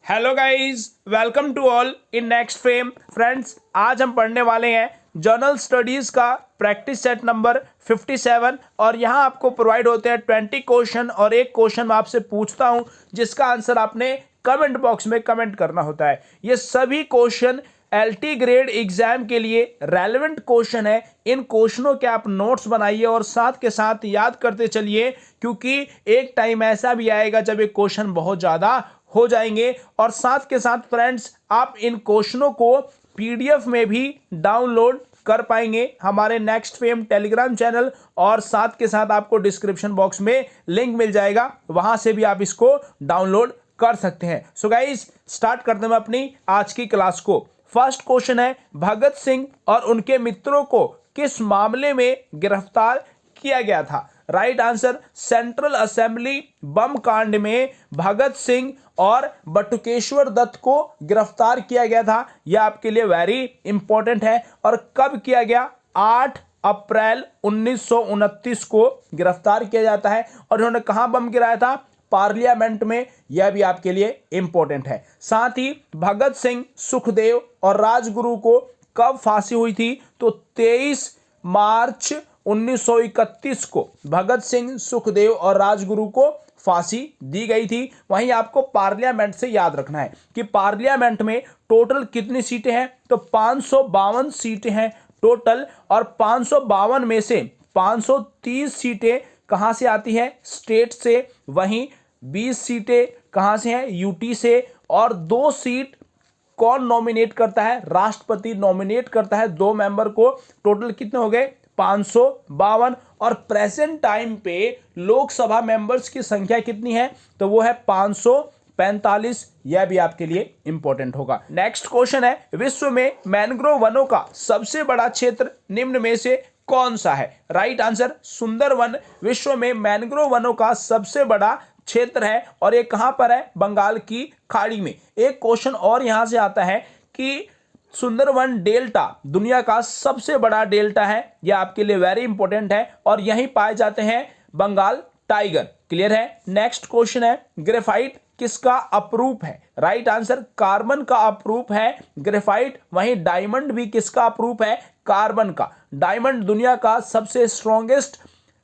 Hello guys, welcome to all in next frame. Friends, आज हम पढ़ने वाले हैं जर्नल स्टडीज़ का प्रैक्टिस सेट नंबर 57 और यहाँ आपको प्रोवाइड होते हैं 20 क्वेश्चन और एक क्वेश्चन मैं आपसे पूछता हूँ जिसका आंसर आपने कमेंट बॉक्स में कमेंट करना होता है। ये सभी क्वेश्चन एलटी ग्रेड एग्जाम के लिए रेलेवेंट क्वेश्चन है। इन क्वेश्चनों के आप नोट्स बनाइए और साथ के साथ याद करते चलिए, क्योंकि एक टाइम ऐसा भी आएगा जब ये क्वेश्चन बहुत ज़्यादा हो जाएंगे। और साथ के साथ फ्रेंड्स, आप इन क्वेश्चनों को पीडीएफ में भी डाउनलोड कर पाएंगे हमारे नेक्स्ट फेम टेलीग्राम चैनल, और साथ के साथ आपको डिस्क्रिप्शन बॉक्स में लिंक मिल जाएगा, वहां से भी आप इसको डाउनलोड कर सकते हैं। सो गाइस, स्टार्ट करते हैं अपनी आज की क्लास को। फर्स्ट क्वेश्चन है, भगत सिंह और उनके मित्रों को किस मामले में गिरफ्तार किया गया था? राइट आंसर, सेंट्रल असेंबली बम कांड में भगत सिंह और बटुकेश्वर दत्त को गिरफ्तार किया गया था। यह आपके लिए वेरी इंपॉर्टेंट है। और कब किया गया? 8 अप्रैल 1929 को गिरफ्तार किया जाता है। और उन्होंने कहां बम गिराया था? पार्लियामेंट में। यह भी आपके लिए इंपॉर्टेंट है। साथ ही भगत सिंह, सुखदेव और राजगुरु को कब फांसी हुई थी? तो 23 मार्च 1931 को भगत सिंह, सुखदेव और राजगुरु को फांसी दी गई थी। वहीं आपको पार्लियामेंट से याद रखना है कि पार्लियामेंट में टोटल कितनी सीटें हैं? तो 552 सीटें हैं टोटल। और 552 में से 530 सीटें कहां से आती हैं? स्टेट से। वहीं 20 सीटें कहां से हैं? यूटी से। और 2 सीट कौन नॉमिनेट करता है? राष्ट्रपति नॉमिनेट करता है 2 मेंबर को। टोटल कितने हो गए? 552। और प्रेजेंट टाइम पे लोकसभा मेंबर्स की संख्या कितनी है? तो वो है 545। यह भी आपके लिए इंपॉर्टेंट होगा। नेक्स्ट क्वेश्चन है, विश्व में मैंग्रोव वनों का सबसे बड़ा क्षेत्र निम्न में से कौन सा है? राइट आंसर, सुंदरवन विश्व में मैंग्रोव वनों का सबसे बड़ा क्षेत्र है। और ये कहां पर है? बंगाल की खाड़ी में। एक क्वेश्चन और यहां से आता है कि सुंदरवन डेल्टा दुनिया का सबसे बड़ा डेल्टा है। यह आपके लिए वेरी इंपॉर्टेंट है। और यहीं पाए जाते हैं बंगाल टाइगर। क्लियर है? नेक्स्ट क्वेश्चन है, ग्रेफाइट किसका अपरूप है? राइट आंसर, कार्बन का अपरूप है ग्रेफाइट। वहीं डायमंड भी किसका अपरूप है? कार्बन का। डायमंड दुनिया का सबसे स्ट्रॉन्गेस्ट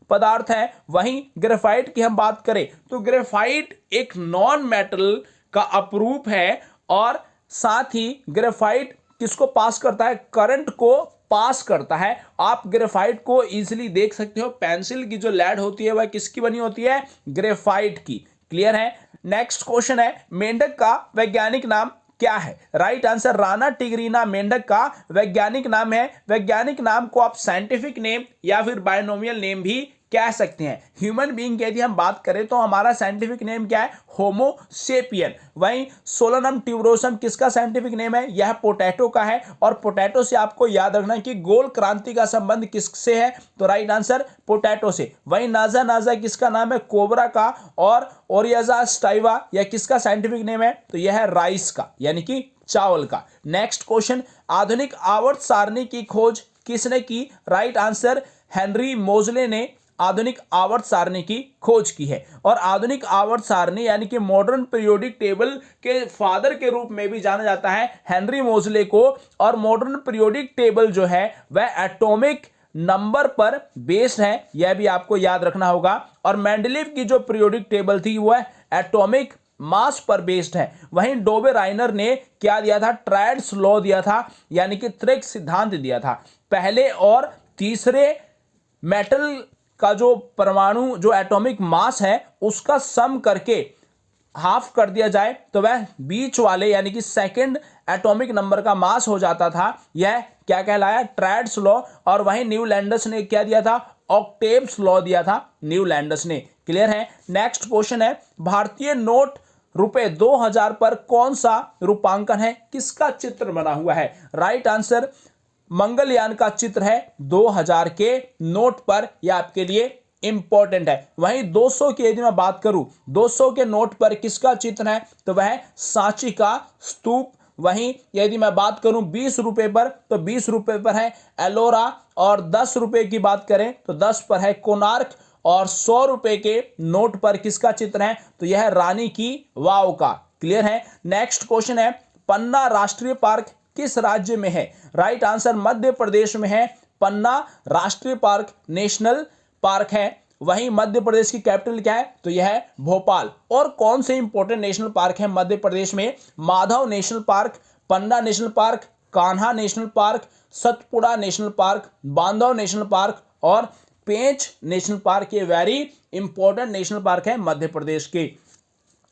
पदार्थ है। वहीं ग्रेफाइट की हम बात करें तो ग्रेफाइट एक नॉन मेटल का अपरूप है। और साथ ही ग्रेफाइट किसको पास करता है? करंट को पास करता है। आप ग्रेफाइट को इजीली देख सकते हो, पेंसिल की जो लेड होती है वह किसकी बनी होती है? ग्रेफाइट की। क्लियर है? नेक्स्ट क्वेश्चन है, मेंढक का वैज्ञानिक नाम क्या है? राइट आंसर, राना टिगरीना मेंढक का वैज्ञानिक नाम है। वैज्ञानिक नाम को आप साइंटिफिक नेम या फिर बायनोमियल नेम भी कह सकते हैं। ह्यूमन बीइंग की यदि हम बात करें तो हमारा साइंटिफिक नेम क्या है? होमो सेपियन। वहीं सोलनम ट्यूबरोसम किसका साइंटिफिक नेम है? यह पोटैटो का है। और पोटैटो से आपको याद रखना कि गोल क्रांति का संबंध किससे है? तो राइट आंसर, पोटैटो से। वहीं नाजा नाजा किसका नाम है? कोबरा का। और ओरियाजा स्टाइवा यह किसका साइंटिफिक नेम है? तो यह है राइस का, यानी कि चावल का। नेक्स्ट क्वेश्चन, आधुनिक आवर्त सारणी की खोज किसने की? राइट आंसर, हेनरी मोजले ने आधुनिक आवर्त सारणी की खोज की है। और आधुनिक आवर्त सारणी यानी कि मॉडर्न पीरियोडिक टेबल के फादर के रूप में भी जाना जाता है हेनरी मोजले को। और मॉडर्न पीरियोडिक टेबल जो है वह एटॉमिक नंबर पर बेस्ड है, यह भी आपको याद रखना होगा। और मेंडलीव की जो पीरियोडिक टेबल थी वह एटॉमिक मास पर बेस्ड है। वहीं डोबे राइनर ने क्या दिया था? ट्रायड्स लॉ दिया था, यानी कि त्रिक सिद्धांत दिया था। पहले और तीसरे मेटल का जो परमाणु जो एटॉमिक मास है उसका सम करके हाफ कर दिया जाए तो वह बीच वाले यानी कि सेकंड एटॉमिक नंबर का मास हो जाता था। यह क्या कहलाया? Triads law. और वहीं न्यूलैंडस ने क्या दिया था? ऑक्टेव्स लॉ दिया था न्यूलैंडस ने। क्लियर है? नेक्स्ट क्वेश्चन है, भारतीय नोट रुपए 2000 पर कौन सा रूपांकन है? किसका चित्र बना हुआ है? राइट आंसर, मंगलयान का चित्र है 2000 के नोट पर। यह आपके लिए इंपॉर्टेंट है। वहीं 200 की यदि मैं बात करूं, 200 के नोट पर किसका चित्र है? तो वह सांची का स्तूप। वहीं यदि मैं बात करूं 20 रुपए पर, तो 20 रुपए पर है एलोरा। और 10 रुपए की बात करें तो 10 पर है कोणार्क। और 100 रुपए के नोट पर किसका चित्र है? तो यह रानी की वाव का। क्लियर है। नेक्स्ट क्वेश्चन है, पन्ना राष्ट्रीय पार्क किस राज्य में है? राइट आंसर मध्य प्रदेश में है। पन्ना राष्ट्रीय पार्क नेशनल पार्क है। वहीं मध्य प्रदेश की कैपिटल क्या है? तो यह है भोपाल। और कौन से इंपॉर्टेंट नेशनल पार्क है मध्य प्रदेश में? Madhav national park, Panna national park, Kanha national park, Satpura national park, Bandhav national park और पेंच नेशनल पार्क। ये वेरी इंपॉर्टेंट नेशनल पार्क है मध्य प्रदेश के।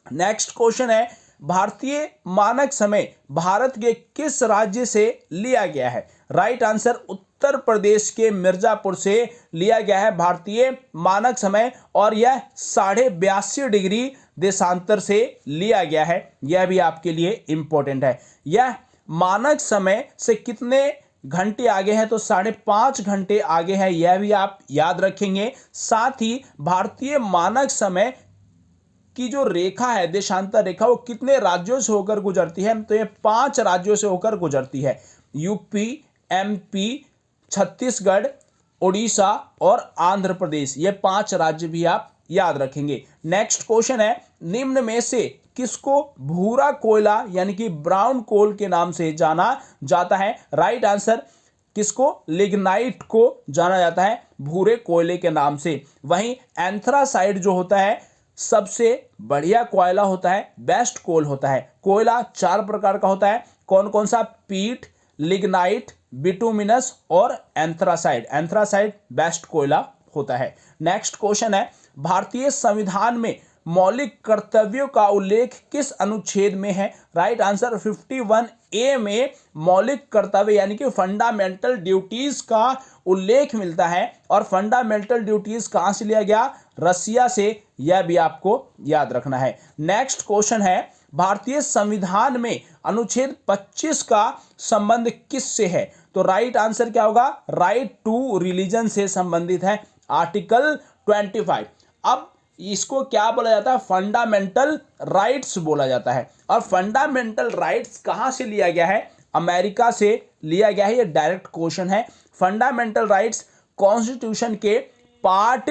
नेक्स्ट क्वेश्चन है, भारतीय मानक समय भारत के किस राज्य से लिया गया है? राइट आंसर उत्तर प्रदेश के मिर्जापुर से लिया गया है भारतीय मानक समय, और यह 82.5 डिग्री देशांतर से लिया गया है। यह भी आपके लिए इंपॉर्टेंट है। यह मानक समय से कितने घंटे आगे है? तो 5.5 घंटे आगे है। यह भी आप याद रखेंगे। साथ ही भारतीय मानक समय की जो रेखा है, देशांतर रेखा, वो कितने राज्यों से होकर गुजरती है? तो ये 5 राज्यों से होकर गुजरती है। यूपी, एमपी, छत्तीसगढ़, उड़ीसा और आंध्र प्रदेश। ये 5 राज्य भी आप याद रखेंगे। नेक्स्ट क्वेश्चन है, निम्न में से किसको भूरा कोयला यानी कि ब्राउन कोल के नाम से जाना जाता है? राइट आंसर किसको? लिग्नाइट को जाना जाता है भूरे कोयले के नाम से। वहीं एंथ्रासाइड जो होता है सबसे बढ़िया कोयला होता है, बेस्ट कोल होता है। कोयला 4 प्रकार का होता है। कौन कौन सा? पीट, लिग्नाइट, बिटुमिनस और एंथ्रासाइड। एंथ्रासाइड बेस्ट कोयला होता है। नेक्स्ट क्वेश्चन है, भारतीय संविधान में मौलिक कर्तव्यों का उल्लेख किस अनुच्छेद में है? राइट आंसर 51A में मौलिक कर्तव्य यानी कि फंडामेंटल ड्यूटीज का उल्लेख मिलता है। और फंडामेंटल ड्यूटीज कहां से लिया गया? रसिया से। यह भी आपको याद रखना है। नेक्स्ट क्वेश्चन है, भारतीय संविधान में अनुच्छेद 25 का संबंध किससे है? तो राइट आंसर क्या होगा? राइट टू रिलीजन से संबंधित है, आर्टिकल 25। अब इसको क्या बोला जाता है? फंडामेंटल राइट्स बोला जाता है। और फंडामेंटल राइट्स कहां से लिया गया है? अमेरिका से लिया गया है। ये डायरेक्ट क्वेश्चन है। फंडामेंटल राइट्स कॉन्स्टिट्यूशन के पार्ट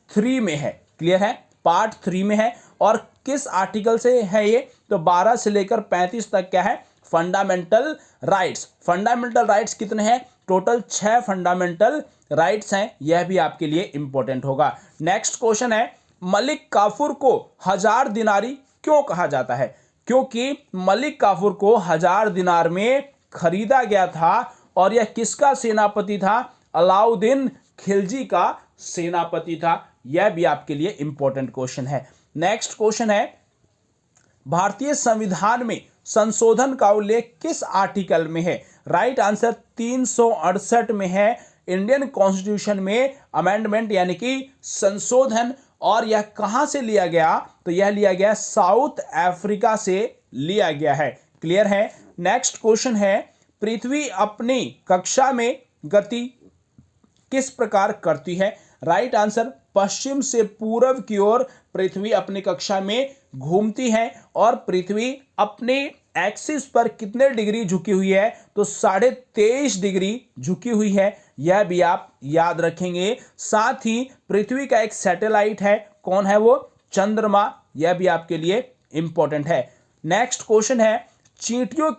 3 में है। क्लियर है? पार्ट 3 में है। और किस आर्टिकल से है ये? तो 12 से लेकर 35 तक क्या है? Fundamental rights. फंडामेंटल राइट्स कितने हैं? टोटल 6 फंडामेंटल राइट्स हैं। यह भी आपके लिए इंपॉर्टेंट होगा। नेक्स्ट क्वेश्चन है, मलिक काफूर को 1000 दिनारी क्यों कहा जाता है? क्योंकि मलिक काफूर को 1000 दिनार में खरीदा गया था। और यह किसका सेनापति था? अलाउद्दीन खिलजी का सेनापति था। यह भी आपके लिए इंपॉर्टेंट क्वेश्चन है। नेक्स्ट क्वेश्चन है, भारतीय संविधान में संशोधन का उल्लेख किस आर्टिकल में है? राइट आंसर 368 में है। इंडियन कॉन्स्टिट्यूशन में अमेंडमेंट यानी कि संशोधन। और यह कहां से लिया गया? तो यह लिया गया साउथ अफ्रीका से लिया गया है। क्लियर है? नेक्स्ट क्वेश्चन है, पृथ्वी अपनी कक्षा में गति किस प्रकार करती है? राइट आंसर पश्चिम से पूर्व की ओर पृथ्वी अपनी कक्षा में घूमती है। और पृथ्वी अपने एक्सिस पर कितने डिग्री झुकी हुई है? तो 23.5 डिग्री झुकी हुई है। यह भी आप याद रखेंगे। साथ ही पृथ्वी का एक सैटेलाइट है। कौन है वो? चंद्रमा। यह भी आपके लिए इंपॉर्टेंट है। नेक्स्ट क्वेश्चन है, चींटियों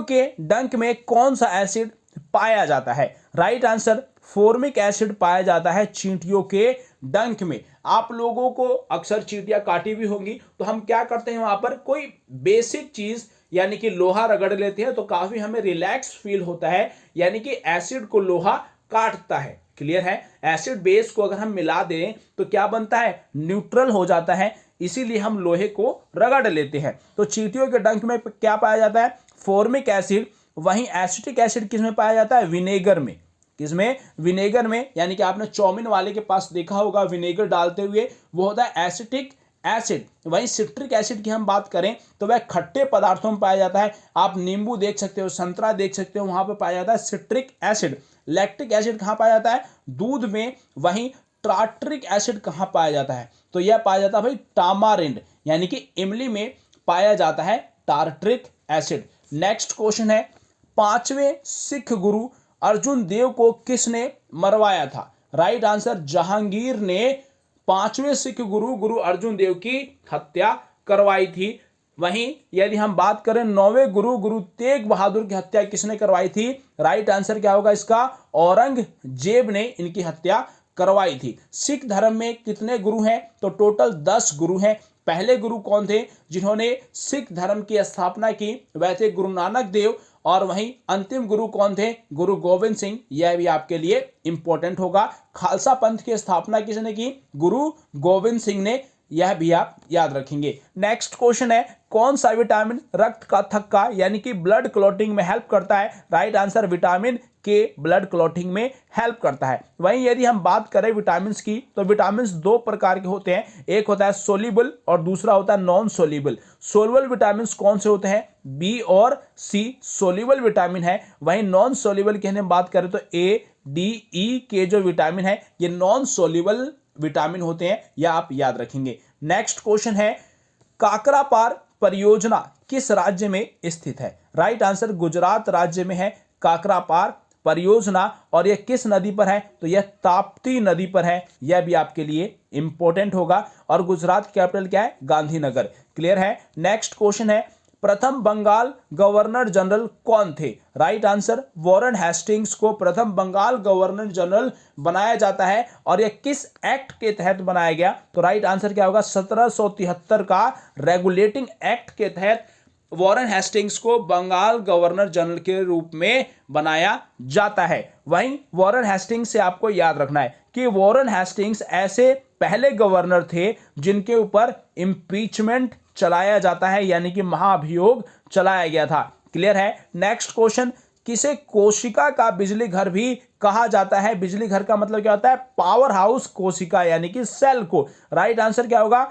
के डंक में कौन सा एसिड पाया जाता है? राइट आंसर फॉर्मिक एसिड पाया जाता है चींटियों के डंक में। आप लोगों को अक्सर चींटियां काटी भी होंगी, तो हम क्या करते हैं वहां पर कोई बेसिक चीज यानी कि लोहा रगड़ लेते हैं तो काफी हमें रिलैक्स फील होता है। यानी कि एसिड को लोहा काटता है। क्लियर है? एसिड बेस को अगर हम मिला दें तो क्या बनता है? न्यूट्रल हो जाता है। इसीलिए हम लोहे को रगड़ लेते हैं। तो चींटियों के डंक में क्या पाया जाता है? Formic acid. वहीं एसिटिक एसिड किसमें पाया जाता है? विनेगर में। किसमें? विनेगर में। यानी कि आपने चाउमीन वाले के पास देखा होगा विनेगर डालते हुए, वो होता है एसिटिक एसिड। वहीं सिट्रिक एसिड की हम बात करें तो वह खट्टे पदार्थों में पाया जाता है। आप नींबू देख सकते हो, संतरा देख सकते हो, वहां पर पाया जाता है सिट्रिक एसिड। लैक्टिक एसिड कहाँ पाया जाता है? दूध में। वहीं टार्ट्रिक एसिड कहाँ पाया जाता है? तो यह पाया जाता है भाई टामारिंड यानी कि इमली में पाया जाता है टार्ट्रिक एसिड। नेक्स्ट क्वेश्चन है, 5वें सिख गुरु अर्जुन देव को किसने मरवाया था? राइट आंसर जहांगीर ने 5वें सिख गुरु अर्जुन देव की हत्या करवाई थी। वहीं यदि हम बात करें 9वें गुरु गुरु तेग बहादुर की हत्या किसने करवाई थी? राइट आंसर क्या होगा इसका? औरंगजेब ने इनकी हत्या करवाई थी। सिख धर्म में कितने गुरु हैं? तो टोटल 10 गुरु हैं। पहले गुरु कौन थे जिन्होंने सिख धर्म की स्थापना की? वह थे गुरु नानक देव। और वहीं अंतिम गुरु कौन थे? गुरु गोविंद सिंह। यह भी आपके लिए इंपॉर्टेंट होगा। खालसा पंथ की स्थापना किसने की? गुरु गोविंद सिंह ने। यह भी आप याद रखेंगे। नेक्स्ट क्वेश्चन है, कौन सा विटामिन रक्त का थक्का यानी कि ब्लड क्लॉटिंग में हेल्प करता है? राइट आंसर विटामिन के ब्लड क्लॉटिंग में हेल्प करता है। वहीं यदि हम बात करें विटामिन की, तो विटामिन 2 प्रकार के होते हैं। एक होता है सोल्यूबल और दूसरा होता है नॉन सोल्यूबल। सोल्यूबल विटामिन कौन से होते हैं? बी और सी सोल्यूबल विटामिन है। वहीं नॉन सोल्यूबल की हम बात करें तो ए, डी, ई के जो विटामिन है ये नॉन सोल्यूबल विटामिन होते हैं, यह आप याद रखेंगे। नेक्स्ट क्वेश्चन है, काकरापार परियोजना किस राज्य में स्थित है? राइट आंसर गुजरात राज्य में है काकरापार परियोजना। और यह किस नदी पर है? तो यह ताप्ती नदी पर है। यह भी आपके लिए इंपॉर्टेंट होगा। और गुजरात की कैपिटल क्या है? गांधीनगर। क्लियर है। नेक्स्ट क्वेश्चन है, प्रथम बंगाल गवर्नर जनरल कौन थे? राइट आंसर वॉरेन हेस्टिंग्स को प्रथम बंगाल गवर्नर जनरल बनाया जाता है। और यह किस एक्ट के तहत बनाया गया? तो राइट आंसर क्या होगा? 1773 का रेगुलेटिंग एक्ट के तहत वॉरेन हेस्टिंग्स को बंगाल गवर्नर जनरल के रूप में बनाया जाता है। वहीं वॉरेन हेस्टिंग्स से आपको याद रखना है कि वॉरेन हेस्टिंग्स ऐसे पहले गवर्नर थे जिनके ऊपर इंपीचमेंट चलाया जाता है, यानी कि महाभियोग चलाया गया था। क्लियर है। नेक्स्ट क्वेश्चन, किसे कोशिका का बिजली घर भी कहा जाता है? बिजली घर का मतलब क्या होता है? पावर हाउस कोशिका यानी कि सेल को। राइट आंसर क्या होगा?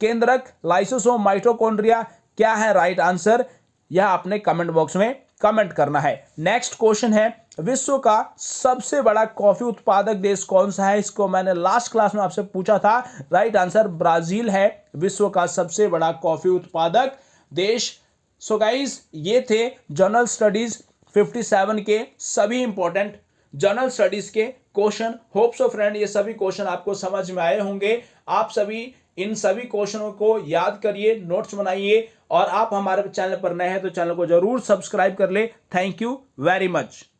केंद्रक, लाइसोसोम, माइटोकॉन्ड्रिया। क्या है राइट आंसर? यह आपने कमेंट बॉक्स में कमेंट करना है। नेक्स्ट क्वेश्चन है, विश्व का सबसे बड़ा कॉफी उत्पादक देश कौन सा है? इसको मैंने लास्ट क्लास में आपसे पूछा था। राइट आंसर ब्राजील है विश्व का सबसे बड़ा कॉफी उत्पादक देश। सो गाइस, ये थे जनरल स्टडीज 57 के सभी इंपॉर्टेंट जनरल स्टडीज के क्वेश्चन। होप सो फ्रेंड ये सभी क्वेश्चन आपको समझ में आए होंगे। आप सभी इन सभी क्वेश्चनों को याद करिए, नोट्स बनाइए। और आप हमारे चैनल पर नए हैं तो चैनल को जरूर सब्सक्राइब कर ले। Thank you very much.